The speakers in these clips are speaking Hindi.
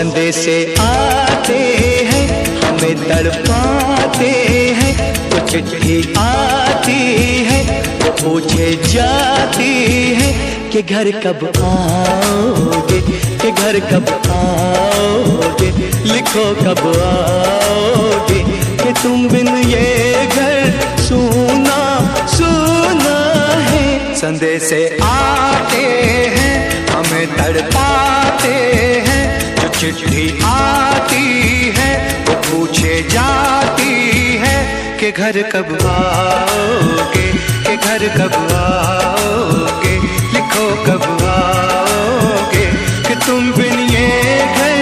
संदेशे आते हैं हमें तड़पाते हैं, तो चिट्ठी आती है तो पूछे जाती है कि घर कब आओगे, कि घर कब आओगे, लिखो कब आओगे, कि तुम बिन ये घर सूना सूना है। संदेशे आते हैं हमें तड़पाते हैं, जो चिट्ठी आती है वो पूछे जाती है कि घर कब आओगे, कि घर कब आओगे, लिखो कब आओगे, कि तुम बिन ये घर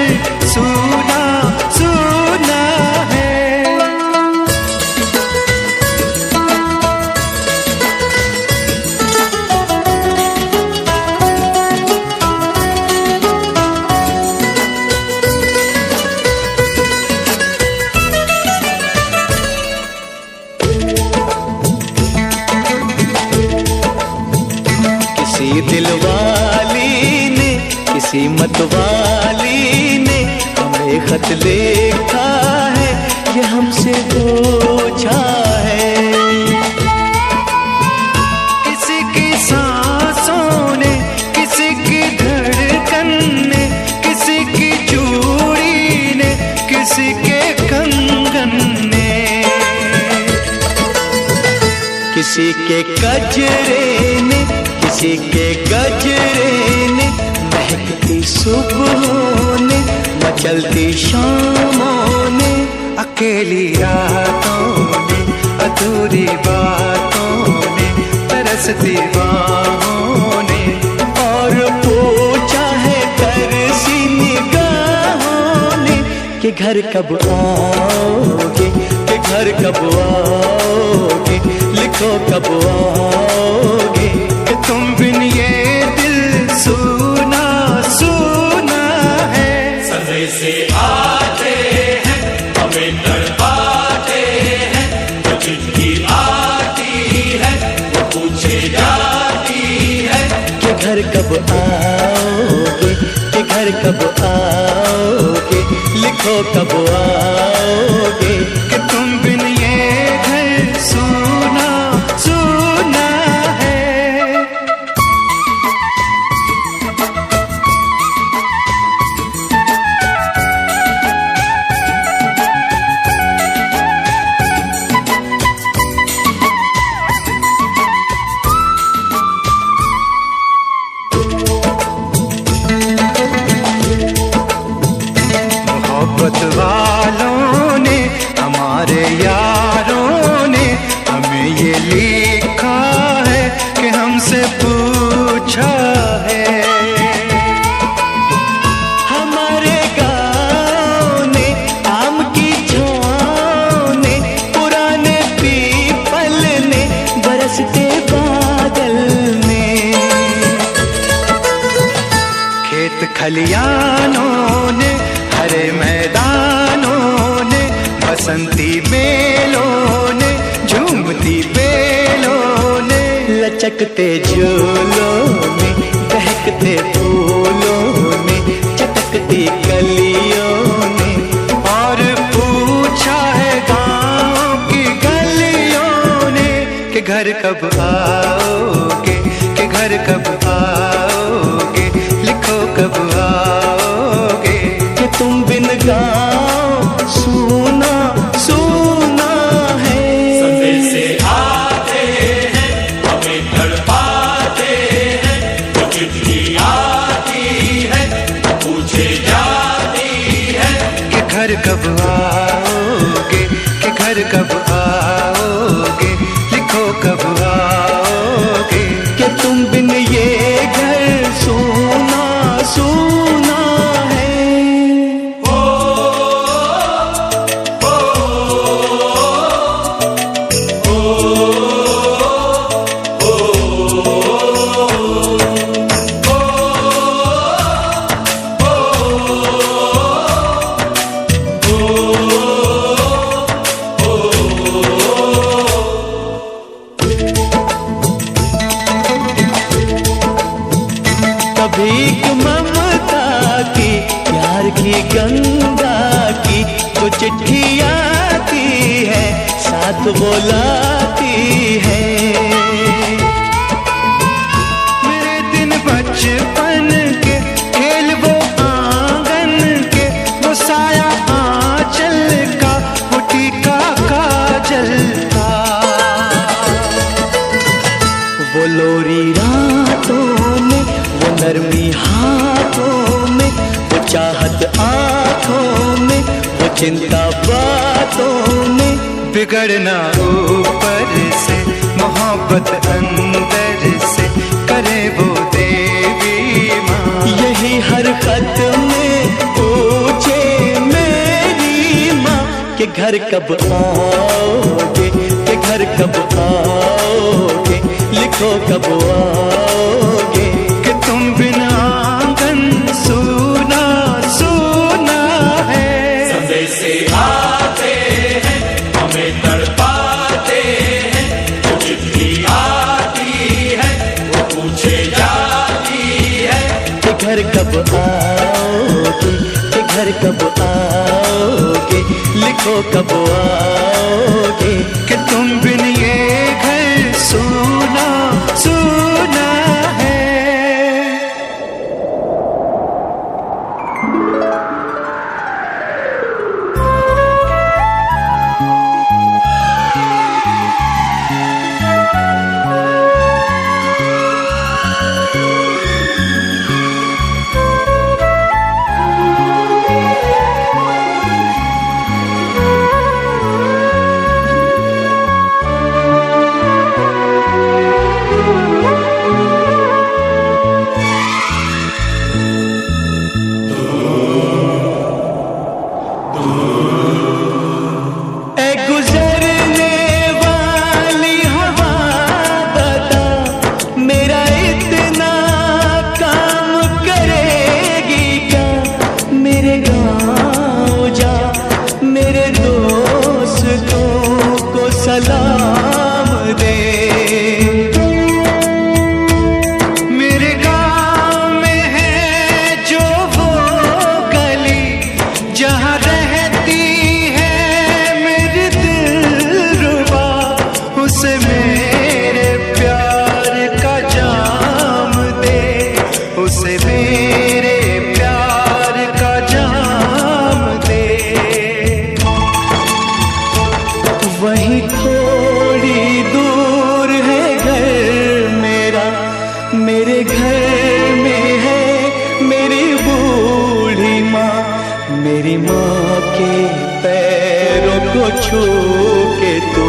सूना सूना है। किसी दिलवाली ने, किसी मतवाली ने हमें खत लिखा है, ये हमसे पूछा है। किसी की सांसों ने, किसी की धड़कन ने, किसी की चूड़ी ने, किसी के कंगन ने, किसी के गजरे ने, किसी के गजरे ने, महकती सुबहों ने, मचलती शामों ने, अकेली रातों ने, अधूरी बातों ने, तरसती बाहों ने, और पूछा है तरसी निगाहों ने कि घर कब आओगे, कि घर कब आओगे, लिखो कब आओगे, कि तुम बिन ये दिल सूना सूना है। संदेशे आते हैं हमें तड़पाते हैं, जो चिट्ठी आती है वो पूछे जाती है कि घर कब आओगे, कि घर कब आओगे, लिखो कब आओगे, कि तुम बिन ये घर सूना सूना है। मोहब्बत वालों ने, हमारे यारों ने हमें ये लिखा है कि हमसे पूछा है। हमारे गाँव ने, आम की छाँव ने, पुराने पीपल ने, बरसते बादल ने, खेत खलियानों ने, हरे मैदानों ने, बसंती बेलों ने, झूमती बेलों ने, लचकते झूलों में, बहकते फूलों में, चटकती गलियों ने, और पूछा है गाँव की गलियों ने कि घर कब आओगे, कि घर कब आओगे, लिखो कब आओगे, कि तुम बिन गाँव सूना सूना है। संदेशे आते हैं हमें तड़पाते हैं, जो चिट्ठी आती है पूछे जाती है कि घर कब आओगे, कि घर कब आओगे, लिखो कब आओगे, कि तुम बिन ये घर सूना सूना है। भीख ममता की प्यार अर्घी गंगा की जो चिट्ठी आती है साथ बोलाती है। मेरे दिन बचपन के खेल वो आंगन के, वो साया आंचल का, वो टीका काजल का, वो लोरी रातों में, वो नरमी हाथों में, वो चाहत आँखों में, वो चिंता बातों में। बिगड़ना ऊपर से, मोहब्बत अंदर से, करे वो देवी माँ। यही हर खत में पूछे मेरी माँ कि घर कब आओगे, कि घर कब आओगे, लिखो कब आओगे। कि तुम बिना आंगन सूना सूना है। संदेश आते हैं हमें तड़पाते हैं, जो चिट्ठी आती है वो पूछे जाती है कि घर कब आओगे, कि घर कब आओगे, लिखो कब आओगे। कि तुम बिन ये घर सूना सूना है। सलाम दे। मेरे गाँव में है जो वो गली, जहाँ रहती है मेरी दिलरुबा, उसे मेरे प्यार का जाम दे, उसे मेरे प्यार का जाम दे। वहीं थोड़ी दूर है घर मेरा, मेरे घर में है मेरी बूढ़ी माँ। मेरी माँ के पैरों को छू के तो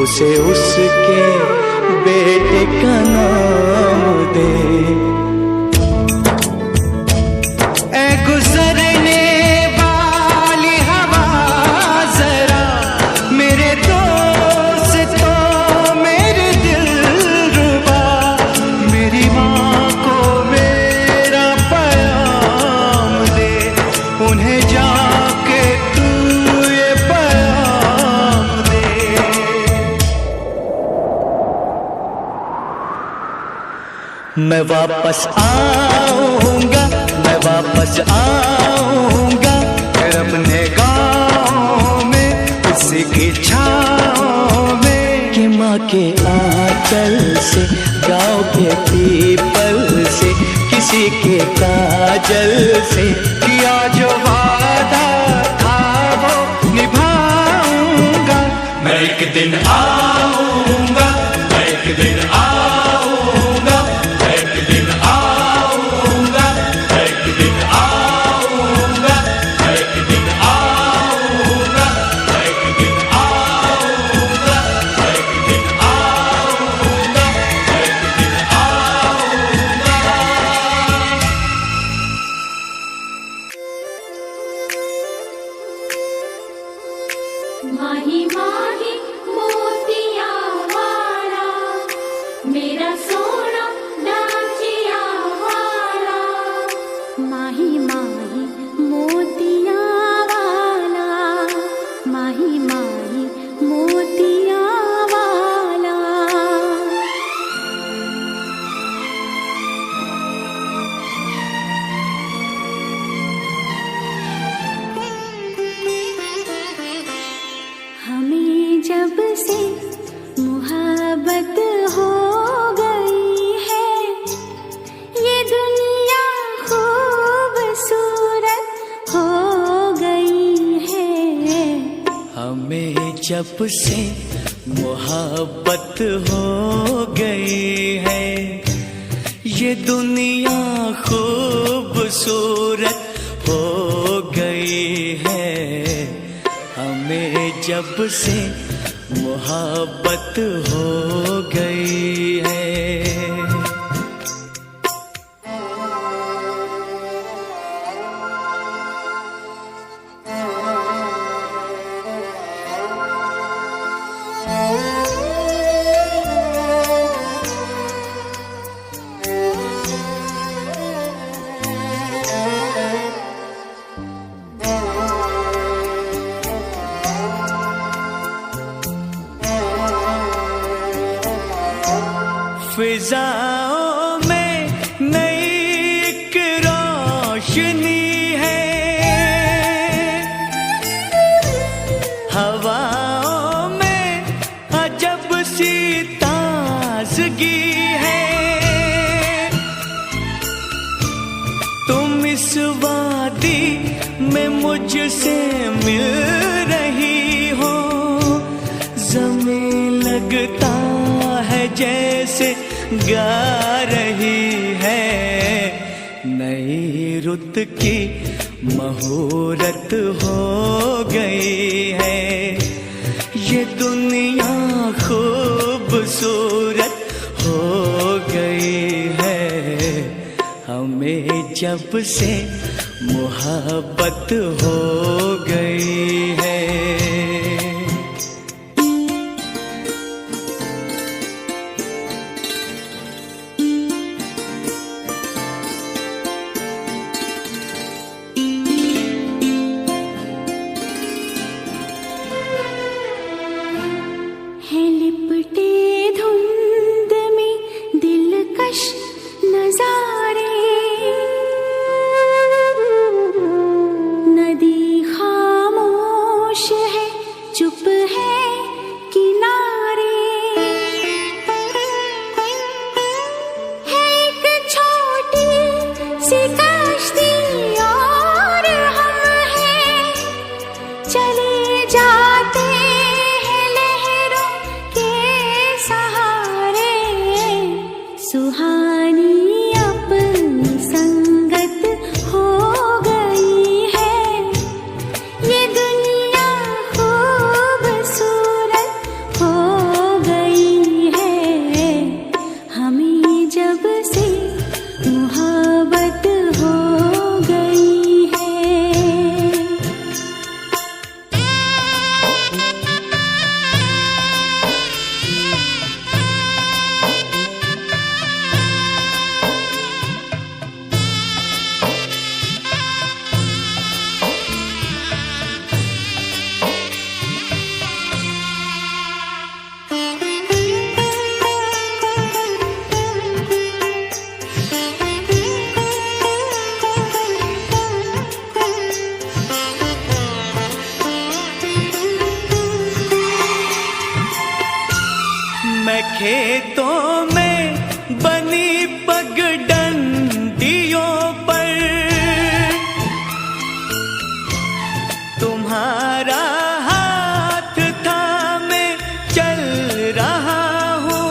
उसे उसके बेटे का नाम दे। ऐ गुजरने वाली हवा जरा, मेरे दोस्तों मेरे दिलरुबा, मेरी माँ को मेरा पैगाम दे, उन्हें जाके तू ये पैगाम दे। मैं वापस आऊंगा, मैं वापस आऊंगा, फिर अपने गाँव में उसी की छाँव में। कि माँ के आंचल से, गाँव के पीपल से, किसी के काजल से, किया जो वादा था वो निभाऊंगा। मैं एक दिन आऊंगा, मैं एक दिन आऊंगा, मैं एक दिन आऊंगा, मैं एक दिन आऊंगा, मैं एक दिन आऊंगा, मैं एक दिन आऊंगा, मैं एक दिन आऊंगा, मैं एक दिन आऊंगा। माही माही मोतिया जब से मोहब्बत हो गई है, ये दुनिया खूबसूरत हो गई है। हमें जब से मोहब्बत हो गई है। फिजाओं में नई एक रोशनी है, हवाओं में अजब सी ताजगी है। तुम इस वादी में मुझसे मिल रही हो, ज़मीन लगता है जैसे गा रही है। नई रुत की मुहूर्त हो गई है, ये दुनिया खूबसूरत हो गई है। हमें जब से मोहब्बत हो गई है। मैं खेतों में बनी पगडंडियों पर तुम्हारा हाथ थामे चल रहा हूँ।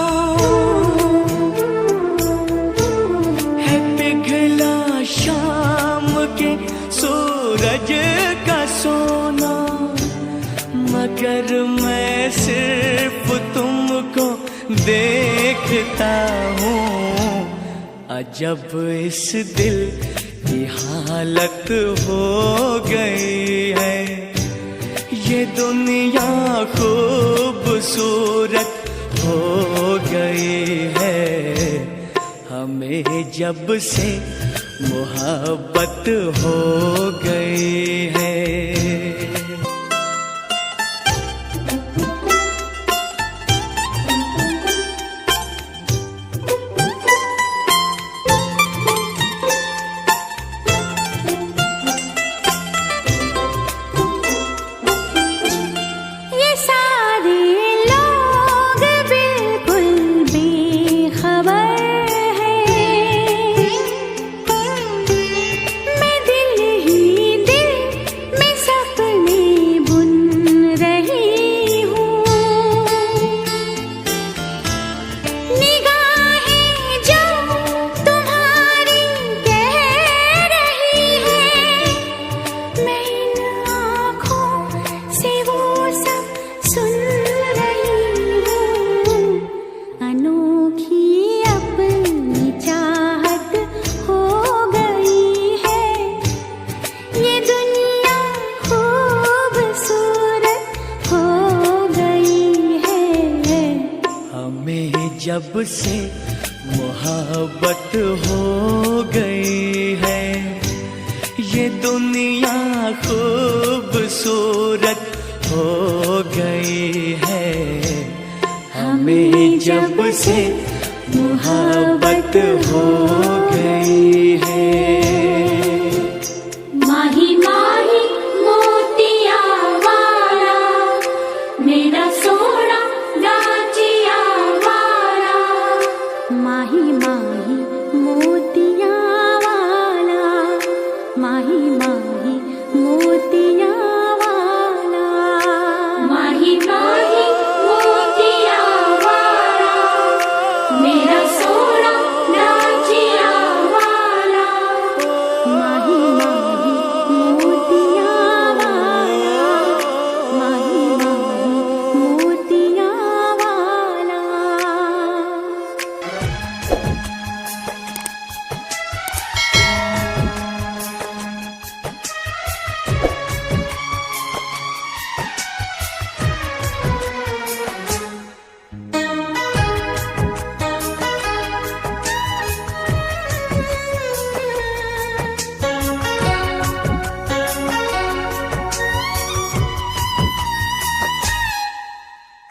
है पिघला शाम के सूरज का सोना, मगर मैं सिर्फ तुमको देखता हूँ। अजब इस दिल की हालत हो गई है, ये दुनिया खूबसूरत हो गई है। हमें जब से मोहब्बत हो गई है। से मोहब्बत हो गई है। ये दुनिया खूबसूरत हो गई है। हमें जब से मोहब्बत हो गई है। माही माही मोतिया वाला मेरा सोना गाजिया वाला। माही माही मोतिया वाला, माही माही मोतिया वाला। माही माही मोतिया वाला मेरा सोना गाजिया वाला। माही माही मोतिया वाला, माही माही मोतिया वाला।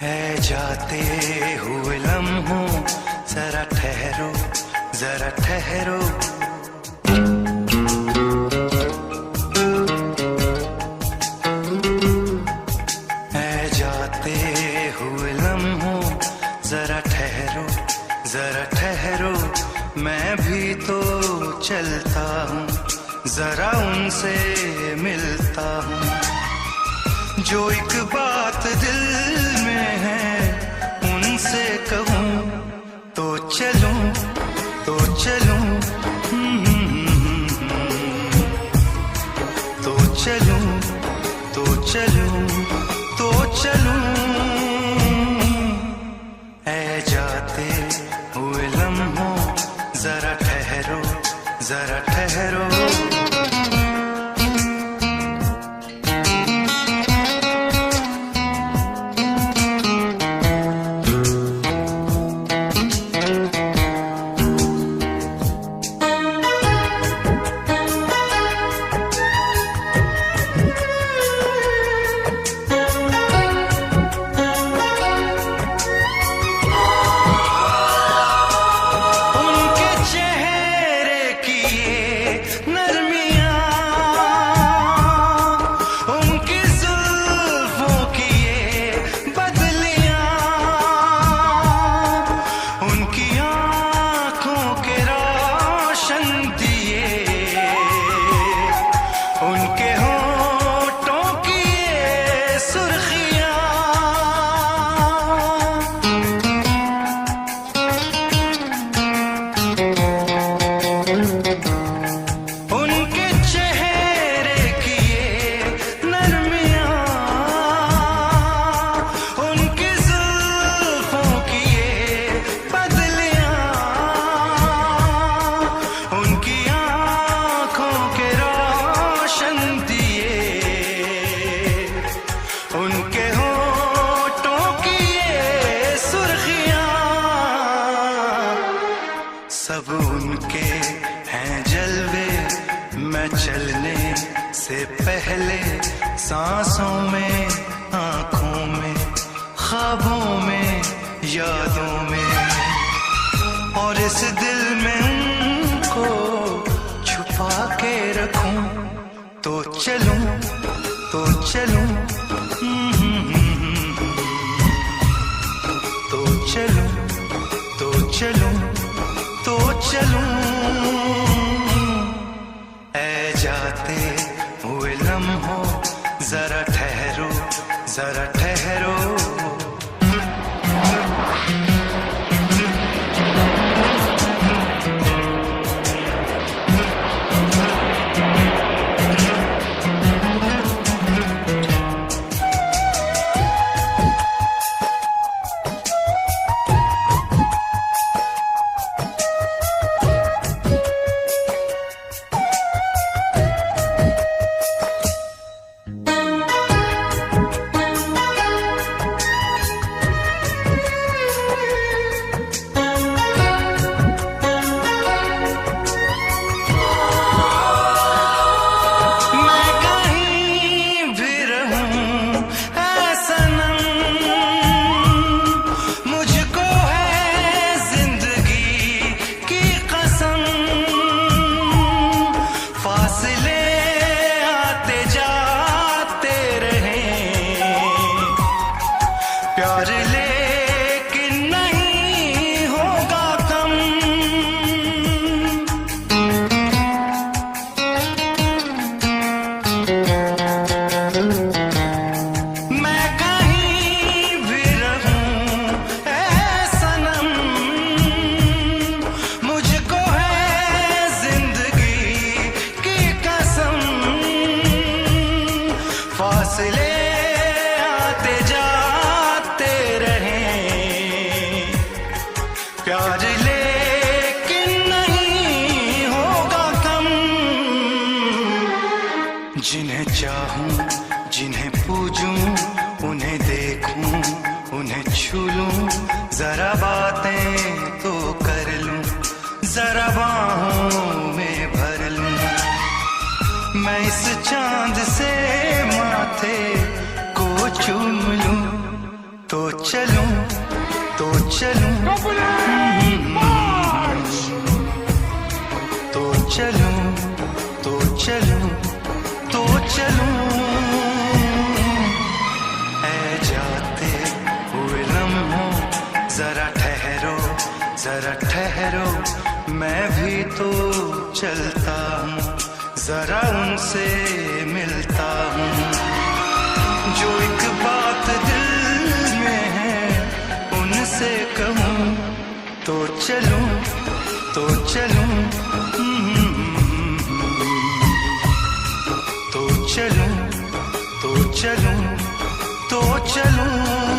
है जाते हुए लम्हों जरा ठहरो, जरा ठहरो। है जाते हुए लम्हों जरा ठहरो, जरा ठहरो। मैं भी तो चलता हूँ, जरा उनसे मिलता हूँ। जो एक बात दिल में है उनसे कहूँ तो चलूं, तो चलूं, तो चलूं, तो चलूं, तो चलूं। ऐ जाते हुए लम्हों जरा ठहरो, जरा ठहरो। उनके चेहरे की ये नरमियां, उनकी जुल्फों की ये बदलियां, उनकी आंखों के रोशन दिए, उनके होठों की ये सुर्खियां। उनके चेहरे की ये नरमियां, उनकी जुल्फों की ये बदलियां, उनकी आंखों के रोशन दिए, उनके होठों की ये सुर्खियां। सब उनके हैं जलवे, मैं चलने से पहले सांसों में, आंखों में, ख्वाबों में, यादों में, और इस दिल में उनको छुपा के रखूं तो चलूं, तो चलूं, तो चलूं, तो चलूं, तो चलूं। ऐ जाते हुए लम्हों जरा ठहरो, जरा ठहरो। मैं इस चांद से माथे को चूम लूं तो चलूं तो चलूं तो चलूं तो चलूं तो चलूं ऐ जाते हुए लम्हों जरा ठहरो जरा ठहरो मैं भी तो चलता हूँ जरा उनसे मिलता हूँ जो एक बात दिल में है उनसे कहूँ तो चलूं तो चलूं तो चलूं तो चलूं तो चलूं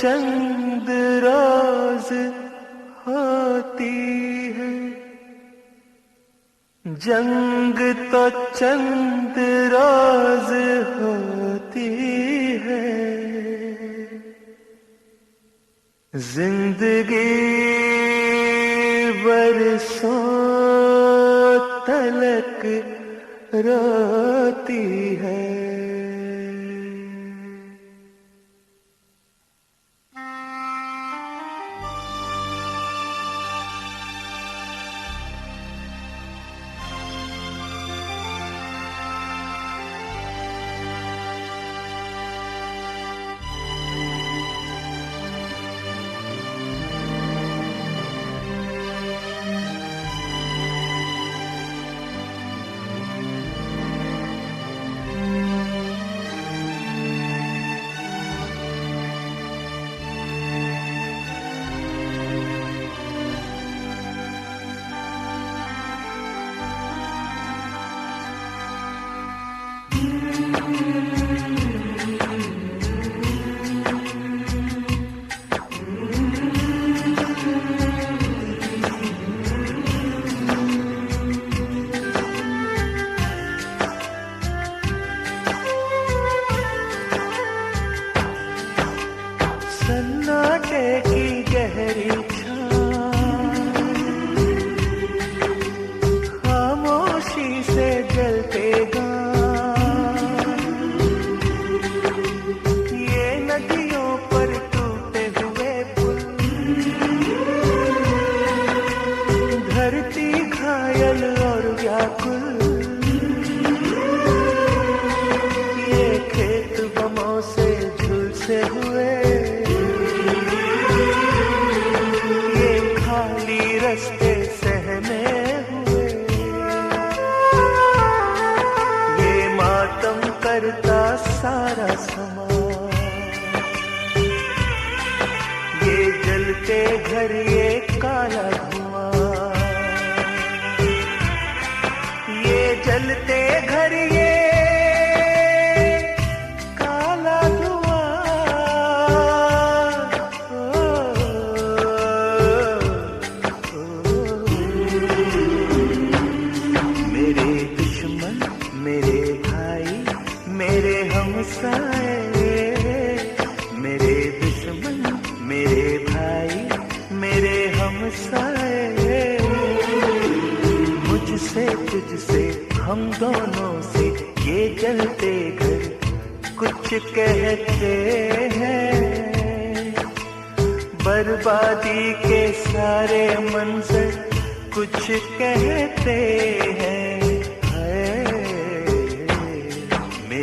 चंद राज होती है जंग तो चंद राज होती है जिंदगी बरसों तलक रोती है सन्नाटे की गहरी खामोशी से जलते ये नदियों पर टूटे हुए पुल धरती घायल और व्याकुल ये खेत बमों से झुलसे हुए रस्ते सहने हुए ये मातम करता सारा समाज ये जलते घर ये काला धुआं ये जलते घर ये काला धुआं मेरे भाई मेरे हमसाए मेरे दुश्मन मेरे भाई मेरे हमसाए मुझसे तुझसे हम दोनों से ये जलते घर कुछ कहते हैं बर्बादी के सारे मंजर कुछ कहते हैं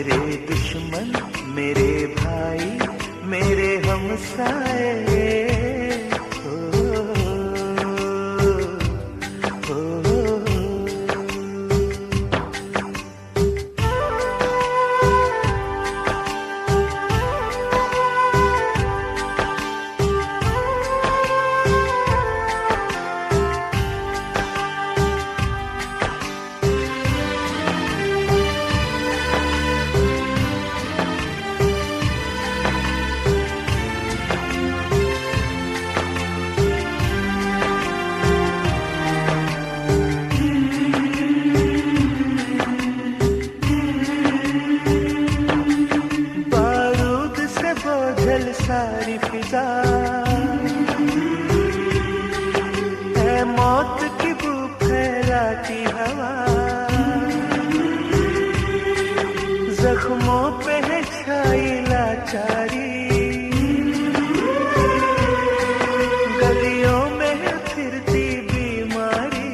मेरे दुश्मन मेरे भाई मेरे हमसाए थरथराती हवा, जख्मों पे है छाई लाचारी, गलियों में है फिरती बीमारी,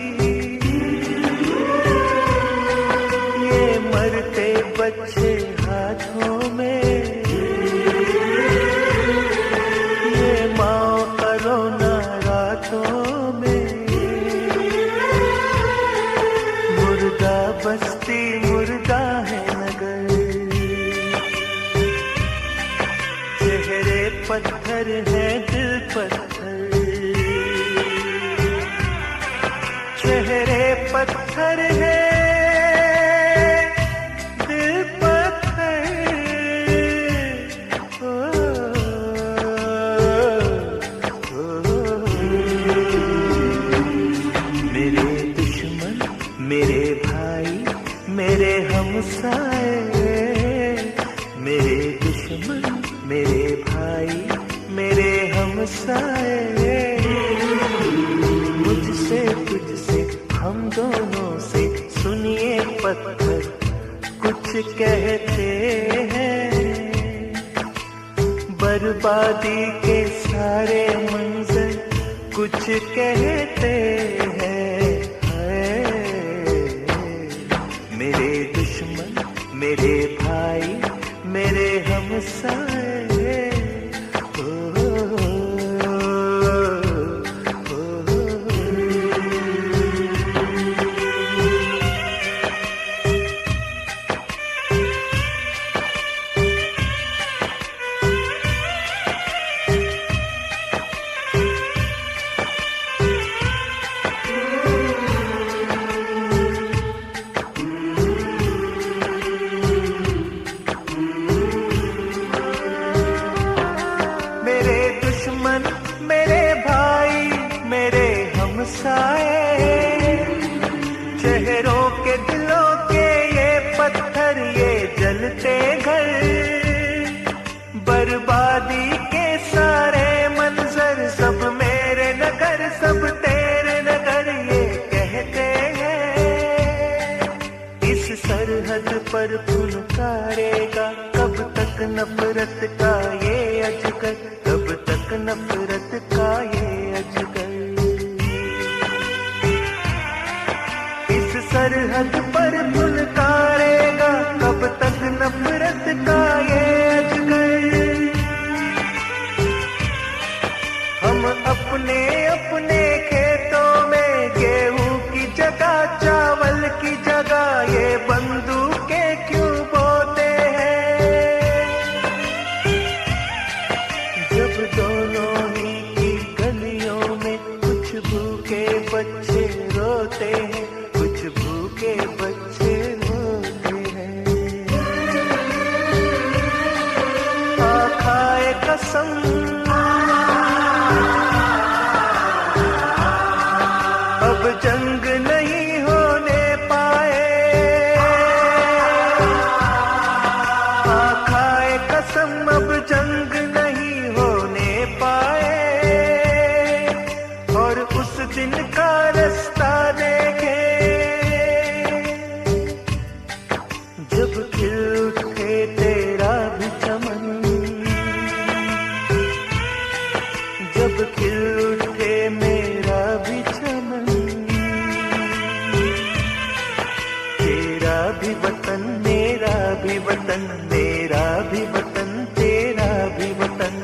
ये मरते बच्चे हाथों में, ये माँ का रोना रातों में, मुर्दा बस्ती मुर्दा है नगर, चेहरे पत्थर है दिल पत्थर, चेहरे पत्थर है दिल पत्थर, मेरे दुश्मन मेरे भाई मेरे हमसाए, मेरे दुश्मन मेरे भाई मेरे हमसाए, मुझसे तुझसे हम दोनों से सुनिए पत्थर कुछ कहते हैं, बर्बादी के सारे मंजर कुछ कहते हैं, मेरे दुश्मन मेरे भाई मेरे हमसाए, चेहरों के दिलों के ये पत्थर ये जलते घर, बर्बादी के सारे मंजर सब मेरे नगर सब तेरे नगर ये कहते हैं, इस सरहद पर फुनकारेगा कब तक नफरत का ये अजगर, कब तक नफरत का ये अजगर, सरहद पर फुनकारेगा कब तक नफरत का ये अजगर, हम अपने अपने खेतों में गेहूं की जगह चावल की जगह ये बंदूकें क्यों बोते हैं, जब दोनों ही की गलियों में कुछ भूखे बच्चे रोते हैं, भूखे बच्चे रोते हैं, खाए कसम अब जंग नहीं होने पाए, खाए कसम अब जंग नहीं होने पाए, और उस दिन का रास्ता देखे जब खिल उठे तेरा भी चमन, जब खिल उठे मेरा भी चमन, तेरा भी वतन मेरा भी वतन, मेरा भी वतन तेरा भी वतन,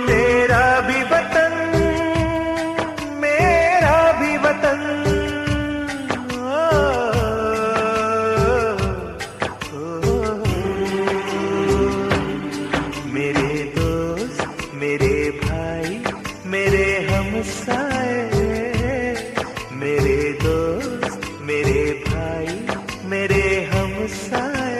तेरा भी वतन मेरा भी वतन, मेरे दोस्त मेरे भाई मेरे हमसाए, मेरे दोस्त मेरे भाई मेरे हमसाए,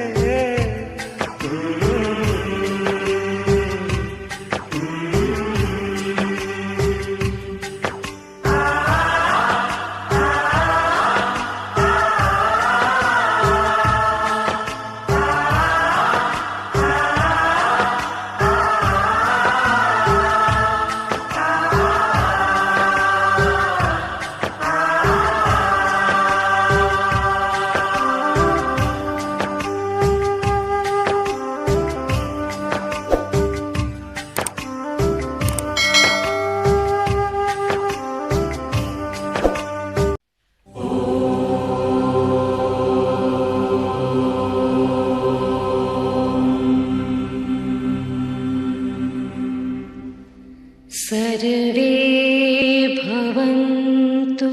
भवन्तु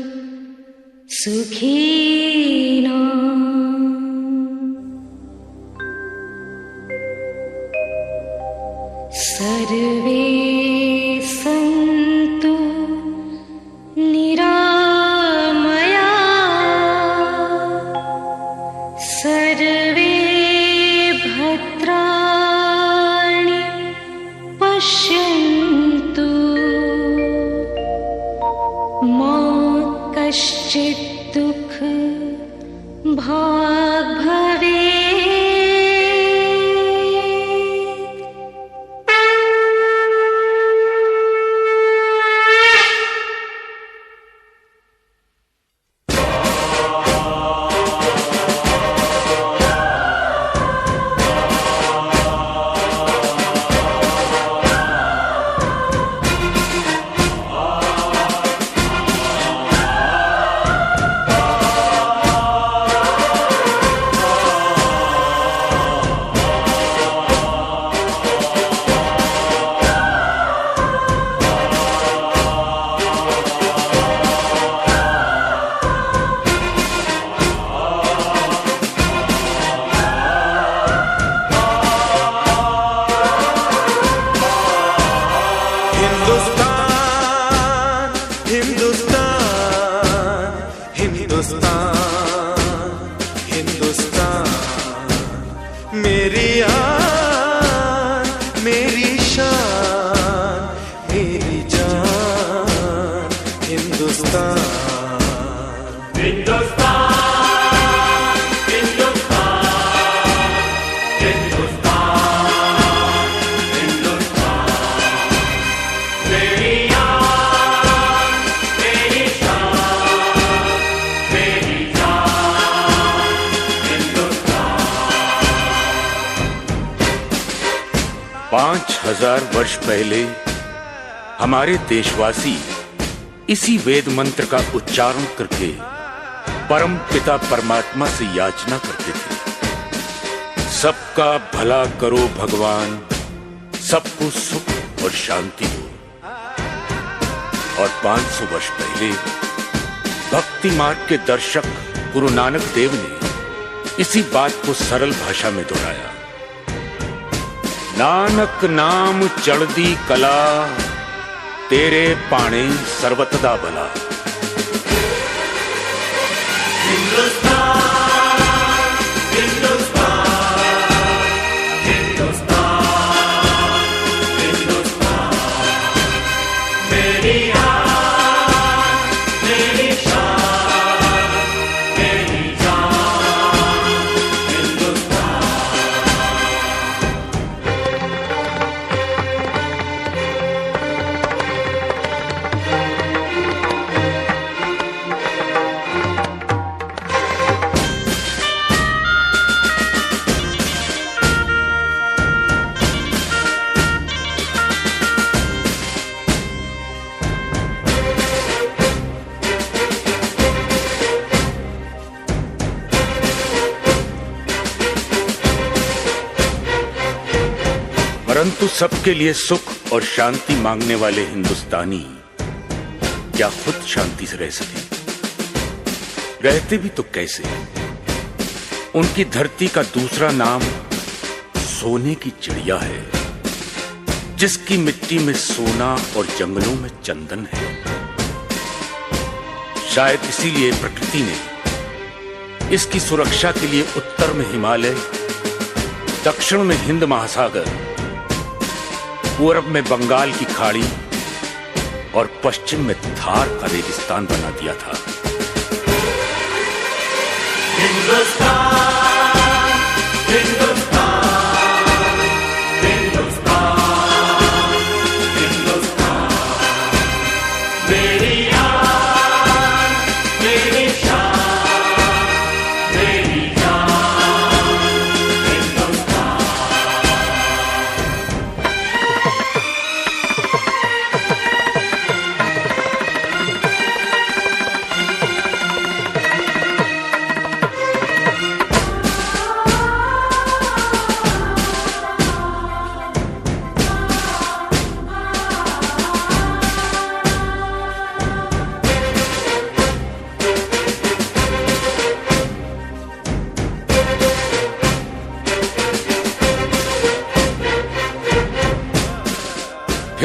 सुखिनः। सर्वे सन्तु निरामयाः। सर्वे भद्राणि पश्यन्तु मा कश्चित् दुःख भाग् भवेत्। मेरी आन, मेरी शान, मेरी जान, हिंदुस्तान। हिंदुस्तान, हिंदुस्तान, हिंदुस्तान, हिंदुस्तान। मेरी आन, मेरी शान, मेरी जान, हिंदुस्तान। 5000 वर्ष पहले हमारे देशवासी इसी वेद मंत्र का उच्चारण करके परम पिता परमात्मा से याचना करते थे, सबका भला करो भगवान, सबको सुख और शांति हो। और 500 वर्ष पहले भक्ति मार्ग के दर्शक गुरु नानक देव ने इसी बात को सरल भाषा में दोहराया। नानक नाम चढ़दी कला, तेरे पाणे सर्वतदा भला। हिंदुस्तान, हिंदुस्तान, हिंदुस्तान, हिंदुस्तान। मेरी आन, मेरी शान, मेरी जान, हिंदुस्तान। परंतु सबके लिए सुख और शांति मांगने वाले हिंदुस्तानी क्या खुद शांति से रह सके? रहते भी तो कैसे? उनकी धरती का दूसरा नाम सोने की चिड़िया है, जिसकी मिट्टी में सोना और जंगलों में चंदन है। शायद इसीलिए प्रकृति ने इसकी सुरक्षा के लिए उत्तर में हिमालय, दक्षिण में हिंद महासागर, पूर्व में बंगाल की खाड़ी और पश्चिम में थार का रेगिस्तान बना दिया था। हिंदुस्तान, हिंदुस्तान, हिंदुस्तान, हिंदुस्तान। मेरी आन, मेरी शान, मेरी जान, हिंदुस्तान।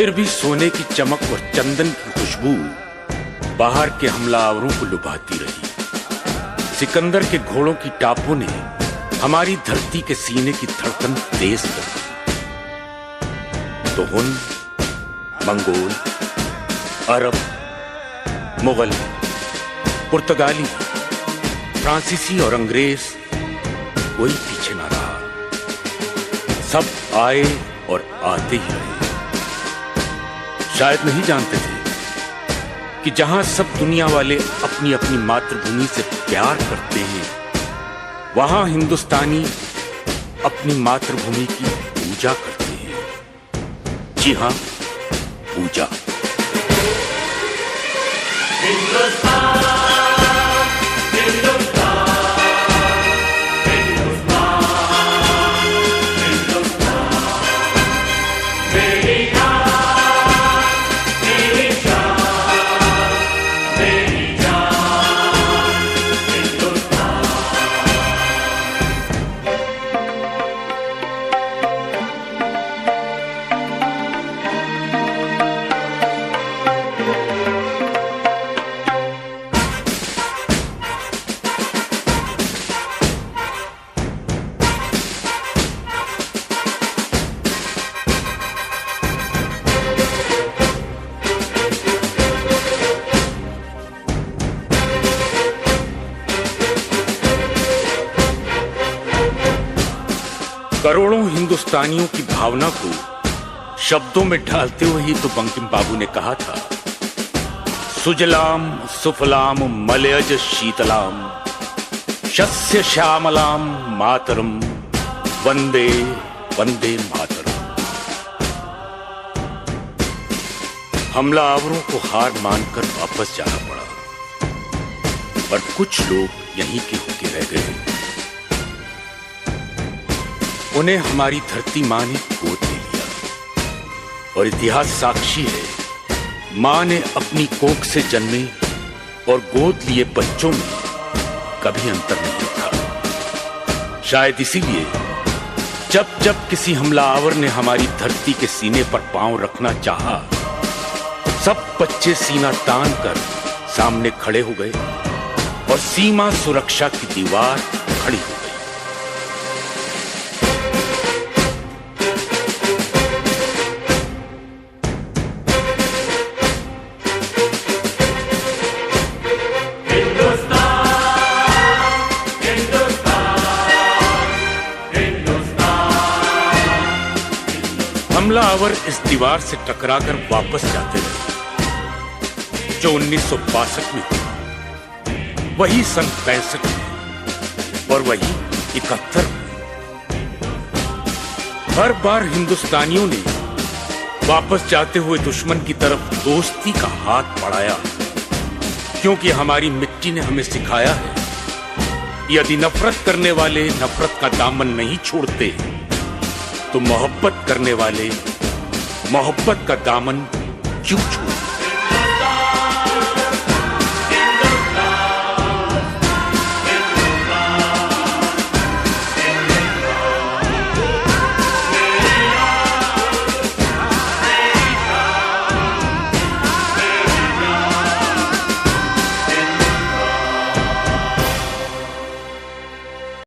फिर भी सोने की चमक और चंदन की खुशबू बाहर के हमलावरों को लुभाती रही। सिकंदर के घोड़ों की टापों ने हमारी धरती के सीने की धड़कन तेज कर दी। तो हुन, मंगोल, अरब, मुगल, पुर्तगाली, फ्रांसीसी और अंग्रेज कोई पीछे ना रहा। सब आए और आते ही रहे। शायद नहीं जानते थे कि जहां सब दुनिया वाले अपनी अपनी मातृभूमि से प्यार करते हैं, वहां हिंदुस्तानी अपनी मातृभूमि की पूजा करते हैं। जी हां, पूजा। करोड़ों हिंदुस्तानियों की भावना को शब्दों में ढालते हुए ही तो बंकिम बाबू ने कहा था, सुजलाम सुफलाम मलयज शीतलाम शस्य श्यामलाम मातरम वंदे वंदे मातरम। हमलावरों को हार मानकर वापस जाना पड़ा, पर कुछ लोग यहीं के होके रह गए। उन्हें हमारी धरती मां ने गोद ले लिया और इतिहास साक्षी है, मां ने अपनी कोख से जन्मे और गोद लिए बच्चों में कभी अंतर नहीं रखा। शायद इसीलिए जब जब किसी हमलावर ने हमारी धरती के सीने पर पांव रखना चाहा, सब बच्चे सीना तान कर सामने खड़े हो गए और सीमा सुरक्षा की दीवार खड़ी हो गई। हमलावर इस दीवार से टकराकर वापस जाते रहे, जो 1962 में हुआ, वही सन 65 में और वही 71 में। हर बार हिंदुस्तानियों ने वापस जाते हुए दुश्मन की तरफ दोस्ती का हाथ बढ़ाया, क्योंकि हमारी मिट्टी ने हमें सिखाया है, यदि नफरत करने वाले नफरत का दामन नहीं छोड़ते तो मोहब्बत करने वाले मोहब्बत का दामन क्यों छोड़ते।